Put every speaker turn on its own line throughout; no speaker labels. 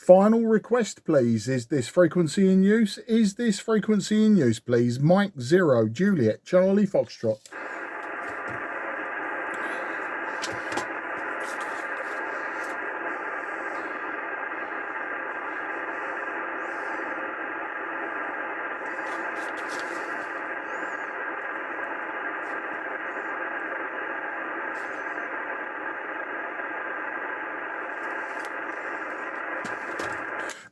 Final request, please. Is this frequency in use? Is this frequency in use, please? Mike 0, Juliet, Charlie, Foxtrot.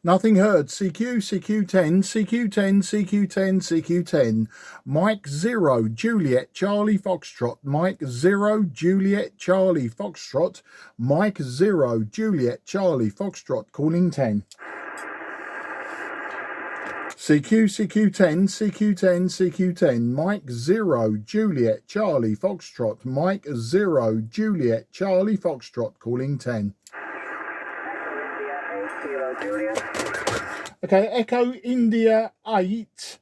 Nothing heard. CQ, CQ10, CQ10, CQ10, CQ10. Mike 0, Juliet, Charlie, Foxtrot. Mike 0, Juliet, Charlie, Foxtrot. Mike 0, Juliet, Charlie, Foxtrot. Calling 10. CQ, CQ10, CQ10, CQ10. Mike 0, Juliet, Charlie, Foxtrot. Mike 0, Juliet, Charlie, Foxtrot. Calling 10. Okay, Echo India 8.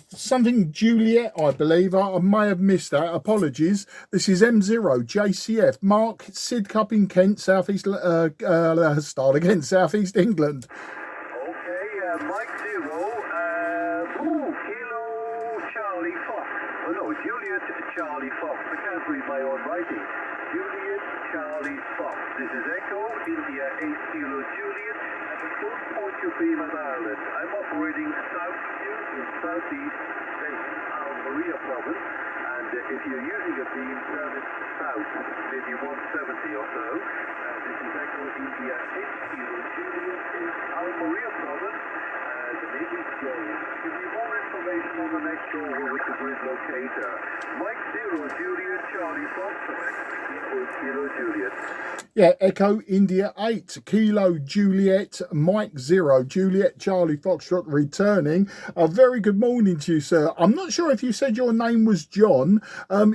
Something Juliet, I believe. I may have missed that. Apologies. This is M0 JCF. Mark, Sid Cup in Kent, Southeast. Start again, Southeast England.
Okay, Mike 0. Kilo Charlie Fox. Oh no, Juliet Charlie Fox. I can't read my own writing. Juliet Charlie Fox. This is Echo India 8 Kilo Juliet. Point your beam at Ireland. I'm operating south in southeast state, Maria province, and if you're using a beam, turn it south, maybe 170 or so. This is Echo India 8 Kilo Juliet in Maria province, and the name is James. Give you more information on the next over with the grid locator. Mike 0 Juliet Charlie Fox from Echo Kilo Juliet.
Yeah, Echo India 8 Kilo Juliet, Mike 0 Juliet Charlie Foxtrot returning. A very good morning to you, sir. I'm not sure if you said your name was John.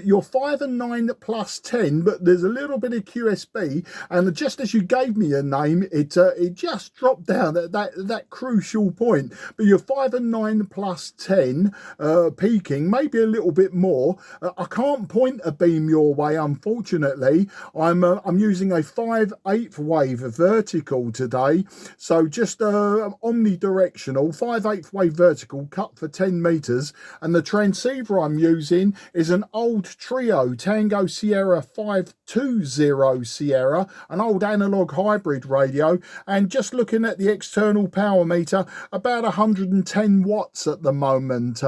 You're 5 and 9 plus 10, but there's a little bit of QSB, and just as you gave me your name, it just dropped down at that crucial point. But you're 5 and 9 plus 10, peaking, maybe a little bit more. I can't point a beam your way, unfortunately. I'm using a 5/8 wave vertical today, so just omnidirectional 5/8 wave vertical cut for 10 meters, and the transceiver I'm using is an old Trio Tango Sierra 520 Sierra, an old analog hybrid radio, and just looking at the external power meter, about 110 watts at the moment.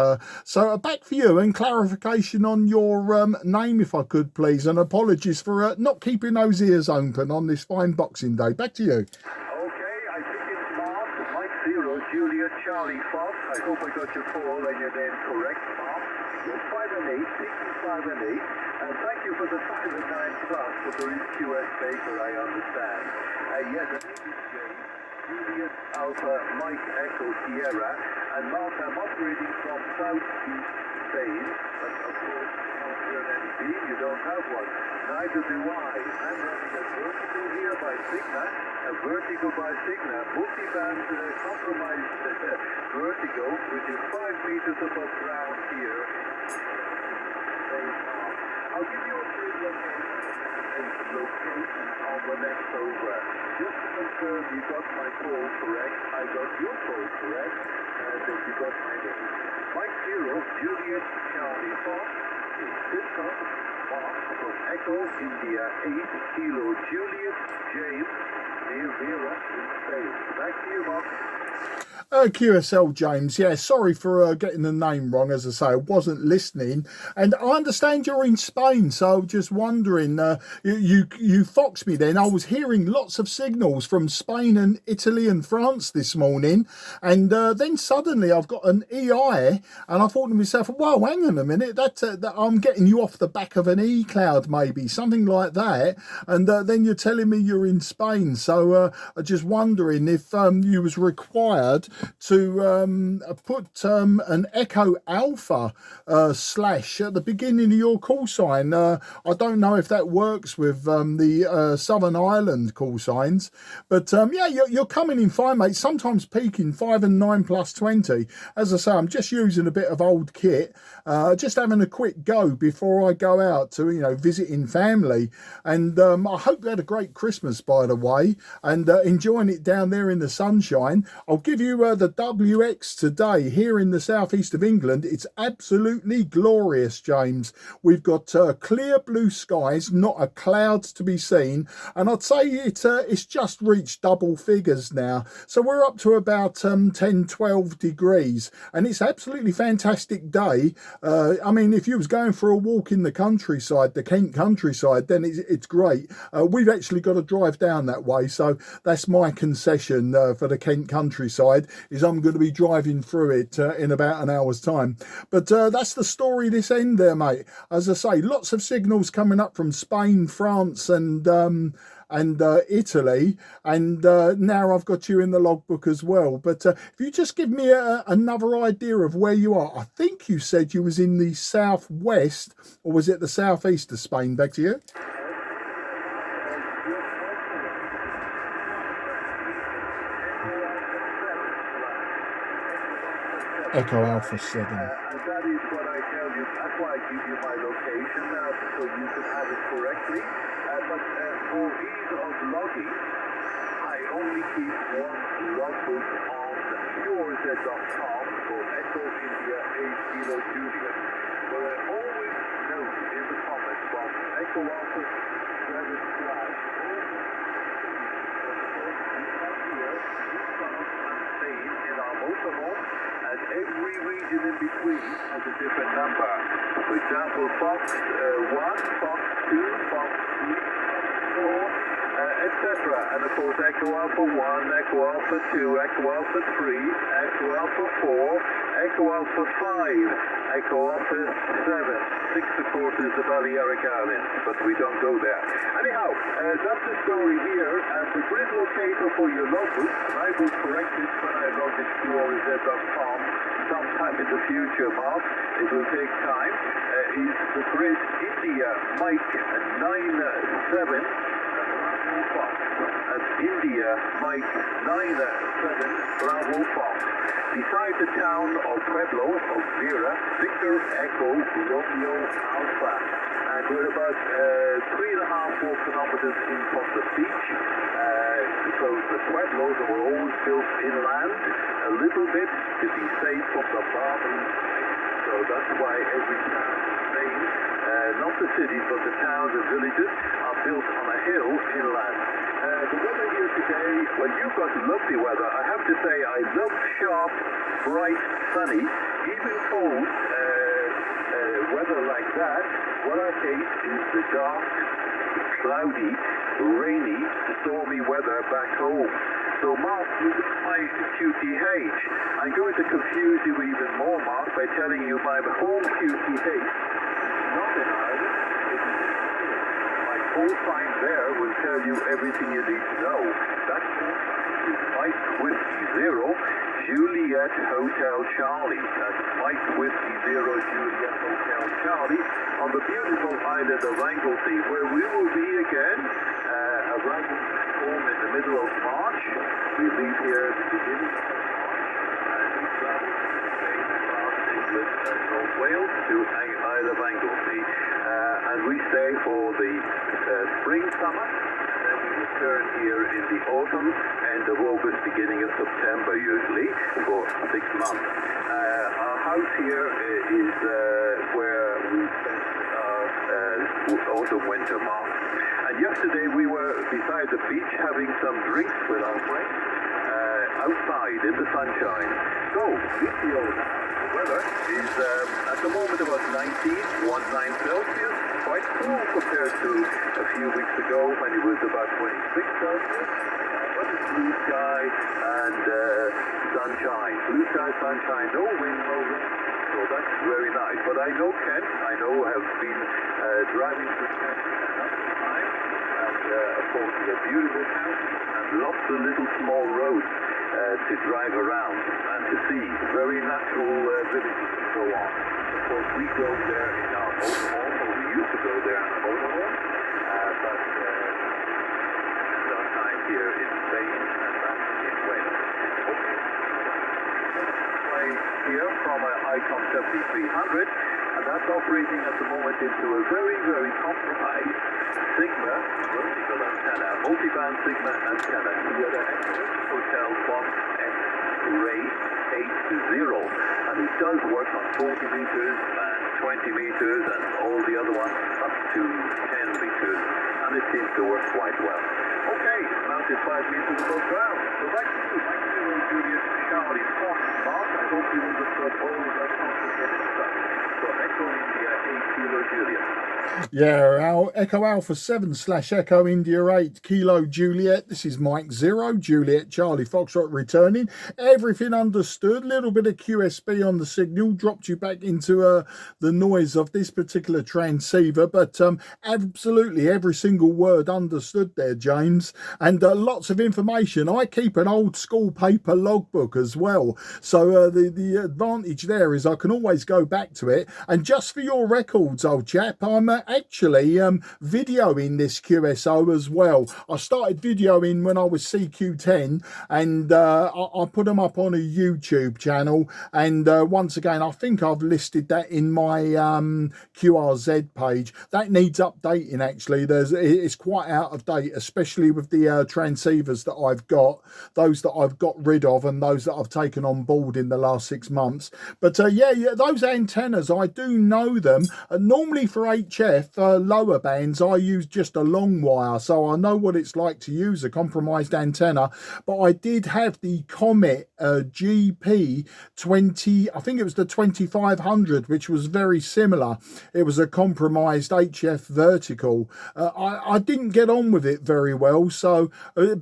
So back for you, and clarification on your name if I could please, and apologies for not keeping those ears open on this fine Boxing Day. Back to you.
Okay, I think it's Mark, Mike 0, Juliet, Charlie Fox. I hope I got your call and your name correct, Mark. You're 5 and 8, 65 and 8, and thank you for the 5 and 9 plus for the QS Baker, I understand. Yes, the name is James, Juliet, Alpha, Mike, Echo, Sierra, and Mark, I'm operating from southeast Spain, but of course, any beam, you don't have one. Neither do I. I'm running a vertical here by Signa, a vertical by Signa, multi-band compromised vertical, which is 5 meters above ground here. I'll give you a grid location on the next over. Just to confirm you got my call correct, I got your call correct, and that you got my name. Mike 0, Juliet, Charlie Fox. Discount Mark from Echo India 8 Kilo Juliet James near Vera in Spain. Back to you, Mark.
QSL James, yeah, sorry for getting the name wrong. As I say, I wasn't listening, and I understand you're in Spain, so just wondering, you foxed me then. I was hearing lots of signals from Spain and Italy and France this morning, and then suddenly I've got an EI, and I thought to myself, well, hang on a minute, that I'm getting you off the back of an E cloud, maybe something like that, and then you're telling me you're in Spain, so I'm just wondering if you was required to put an Echo Alpha slash at the beginning of your call sign. I don't know if that works with the Southern Island call signs, but yeah, you're coming in fine, mate. Sometimes peaking 5 and 9 plus 20. As I say, I'm just using a bit of old kit, just having a quick go before I go out to, you know, visiting family. And I hope you had a great Christmas, by the way, and enjoying it down there in the sunshine. I'll give you the WX today here in the southeast of England. It's absolutely glorious, James. We've got clear blue skies, not a cloud to be seen, and I'd say it's just reached double figures now. So we're up to about 10-12 degrees, and it's absolutely fantastic day. I mean, if you was going for a walk in the countryside, the Kent countryside, then it's great. We've actually got to drive down that way, so that's my concession for the Kent countryside, is I'm going to be driving through it in about an hour's time. But that's the story this end there, mate. As I say, lots of signals coming up from Spain, France and Italy, and now I've got you in the logbook as well. But if you just give me another idea of where you are. I think you said you was in the southwest, or was it the southeast of Spain? Back to you. Echo Alpha 7.
And that is what I tell you. That's why I give you my location, so you can have it correctly. But for ease of logging, I only keep one logbook on yours.com for Echo India 8 Kilo Juliet. But I always note in the comments from Echo Alpha 7 slash in our motorhome, and every region in between has a different number. For example, Fox 1, Fox 2, Fox 3, Fox 4, etc. And of course, Echo Alpha 1, Echo Alpha 2, Echo Alpha 3, Echo Alpha 4, Echo Alpha 5, Echo Alpha 7. 6, of course, is the Balearic Islands, but we don't go there. Anyhow, that's the story here, and the grid locator for your logbook, and I will correct it when I log it to ORZ.com sometime in the future, Mark. It will take time. Is the grid India Mike 97 Fox. That's India Mike 97 Bravo Fox. Beside the town of Pueblo of Vera, Victor Echo Romeo Alpha. And we're about 3.5-4 kilometers in from the beach. So the Pueblos were always built inland a little bit to be safe from the barbary. So that's why every town in Spain, not the cities, but the towns and villages, are built on a hill inland. The weather here today, well, you've got lovely weather. I have to say, I love sharp, bright, sunny, even cold weather like that. What I hate is the dark, cloudy, rainy, stormy weather back home. So, Mark, with my QTH, I'm going to confuse you even more, Mark, by telling you my home QTH is not in Ireland. My call sign there will tell you everything you need to know. That call sign is Mike Whiskey 0, Juliet Hotel Charlie. That's Mike Whiskey 0, Juliet Hotel Charlie, on the beautiful island of Anglesey, where we will be again, arriving home in the middle of March. We leave here at the beginning of March, and we travel from Spain across England and North Wales to Isle of Anglesey. And we stay for the spring, summer, and then we return here in the autumn, end of August, beginning of September usually, for 6 months. Our house here is where we spend our autumn, winter months. And yesterday we were beside the beach having some drinks with our friends outside in the sunshine. So, Video now. The weather is at the moment about 19 Celsius. Quite cool compared to a few weeks ago when it was about 26 Celsius. But it's blue sky and sunshine. Blue sky, sunshine, no wind, no rain. So that's very nice. But I know Kent, I have been driving through Kent enough time. And of course, it's a beautiful town and lots of little small roads. to drive around and to see. Very natural villages to go on. Of course, we go there in our motorhome, or we used to go there in a motorhome, but our time here in Spain and that's in Wales. Play here from an ICOM 7300, and that's operating at the moment into a very, very compromised Sigma vertical antenna, multiband Sigma antenna here at Hotel Box X-Ray 820, and it does work on 40 meters and 20 meters and all the other ones up to 10 meters, and it seems to work quite well. Okay, it's mounted 5 meters above ground. So back to you, Mike 0 Juliet Charlie Fox. Mark, I hope you understood all of that complicated stuff. So Echo India 8 Kilo Juliet.
Yeah, our Echo Alpha 7 / Echo India 8 Kilo Juliet. This is Mike 0 Juliet Charlie Foxtrot returning. Everything understood. Little bit of QSB on the signal. Dropped you back into the noise of this particular transceiver. But absolutely every single word understood there, James. And lots of information. I keep an old school paper logbook as well. So the advantage there is I can always go back to it. And just for your records, old chap, I'm actually videoing this QSO as well. I started videoing when I was CQ10, and I put them up on a YouTube channel, and once again I think I've listed that in my QRZ page. That needs updating actually. It's quite out of date, especially with the transceivers that I've got, those that I've got rid of and those that I've taken on board in the last 6 months. But yeah, those antennas, I do know them. Normally for HF lower bands I use just a long wire, so I know what it's like to use a compromised antenna. But I did have the Comet GP20, I think it was the 2500, which was very similar. It was a compromised HF vertical. I didn't get on with it very well, so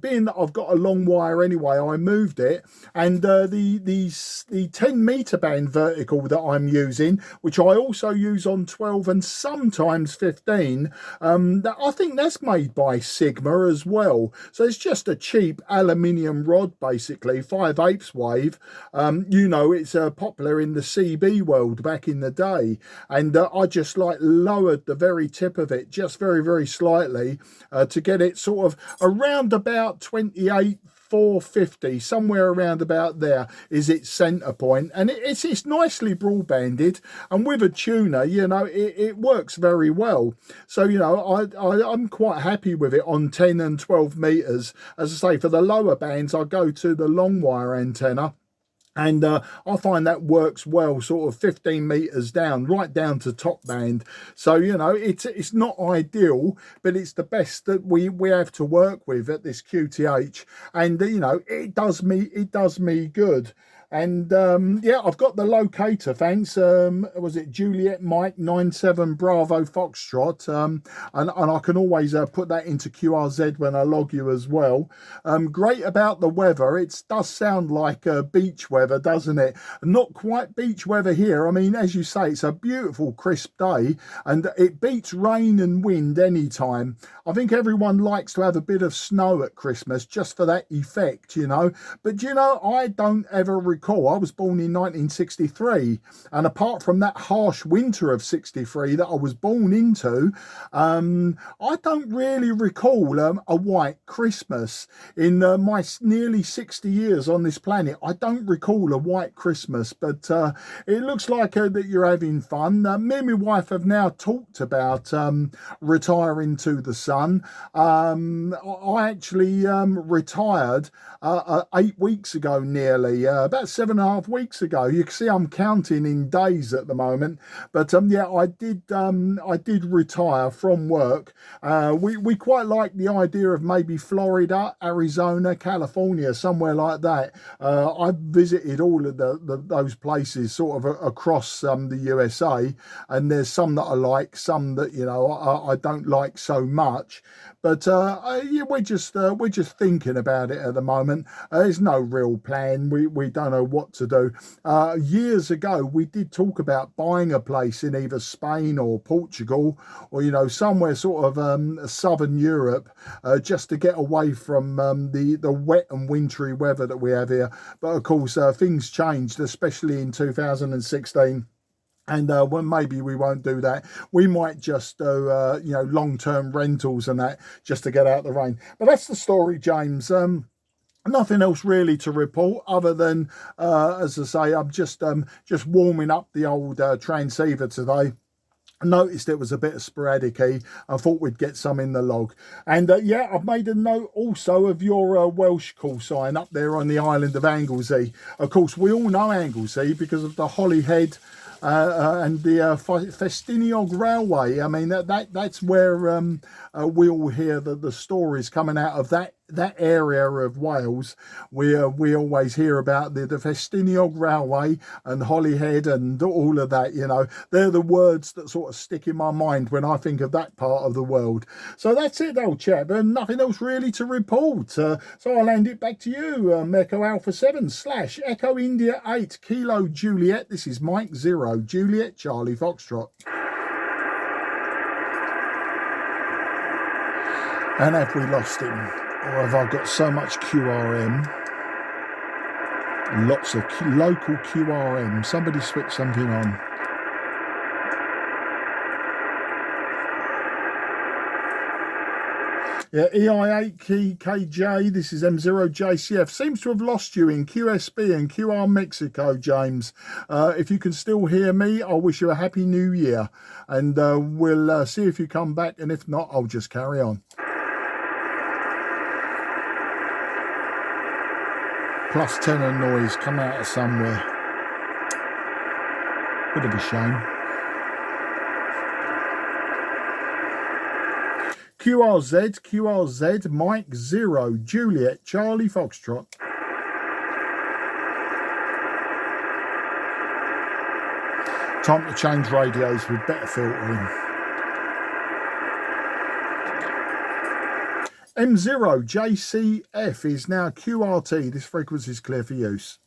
being that I've got a long wire anyway, I moved it. And the 10 meter band vertical that I'm using, which I also use on 12 and sometimes 15, I think that's made by Sigma as well. So it's just a cheap aluminium rod, basically 5/8 wave. You know, it's popular in the CB world back in the day, and I just like lowered the very tip of it just very, very slightly to get it sort of around about 28/450, somewhere around about there is its center point, and it's nicely broadbanded, and with a tuner, you know, it works very well. So, you know, I'm quite happy with it on 10 and 12 meters. As I say, for the lower bands I go to the long wire antenna, and I find that works well, sort of 15 meters down, right down to top band. So, you know, it's not ideal, but it's the best that we have to work with at this QTH. And, you know, it does me good. And yeah, I've got the locator, thanks. Was it Juliet Mike 97 Bravo Foxtrot? And I can always put that into QRZ when I log you as well. Great about the weather. It does sound like beach weather, doesn't it? Not quite beach weather here. I mean, as you say, it's a beautiful crisp day, and it beats rain and wind anytime. I think everyone likes to have a bit of snow at Christmas just for that effect, you know. But, you know, I don't ever recall. I was born in 1963, and apart from that harsh winter of 63 that I was born into, I don't really recall a white Christmas. In my nearly 60 years on this planet, I don't recall a white Christmas, but it looks like that you're having fun. Me and my wife have now talked about retiring to the sun. I actually retired 8 weeks ago nearly, about 7.5 weeks ago. You can see I'm counting in days at the moment, but yeah, I did retire from work. We quite like the idea of maybe Florida, Arizona, California, somewhere like that. I've visited all of those places sort of across the USA, and there's some that I like, some that, you know, I don't like so much. But yeah, we're just thinking about it at the moment. There's no real plan. We don't know what to do. Years ago, we did talk about buying a place in either Spain or Portugal, or, you know, somewhere sort of southern Europe, just to get away from the wet and wintry weather that we have here. But of course, things changed, especially in 2016. And well, maybe we won't do that. We might just do, you know, long-term rentals and that, just to get out the rain. But that's the story, James. Nothing else really to report other than, as I say, I'm just warming up the old transceiver today. I noticed it was a bit of sporadic E. I thought we'd get some in the log. And yeah, I've made a note also of your Welsh call sign up there on the island of Anglesey. Of course, we all know Anglesey because of the Holyhead and the Festiniog Railway. I mean, that's where we all hear the stories coming out of that area of Wales. We always hear about the Festiniog Railway and Holyhead and all of that. You know, they're the words that sort of stick in my mind when I think of that part of the world. So that's it, old chap, and nothing else really to report. So I'll hand it back to you, Echo Alpha 7 / Echo India 8 Kilo Juliet. This is Mike 0 Juliet Charlie Foxtrot. And have we lost him? Or have I got so much QRM? Lots of local QRM. Somebody switch something on. Yeah, EI8JK, this is M0JCF. Seems to have lost you in QSB and QR Mexico, James. If you can still hear me, I wish you a happy new year. And we'll see if you come back. And if not, I'll just carry on. Plus 10 of noise come out of somewhere. Bit of a shame. QRZ, Mike 0 Juliet Charlie Foxtrot. Time to change radios with better filtering. M0JCF is now QRT. This frequency is clear for use.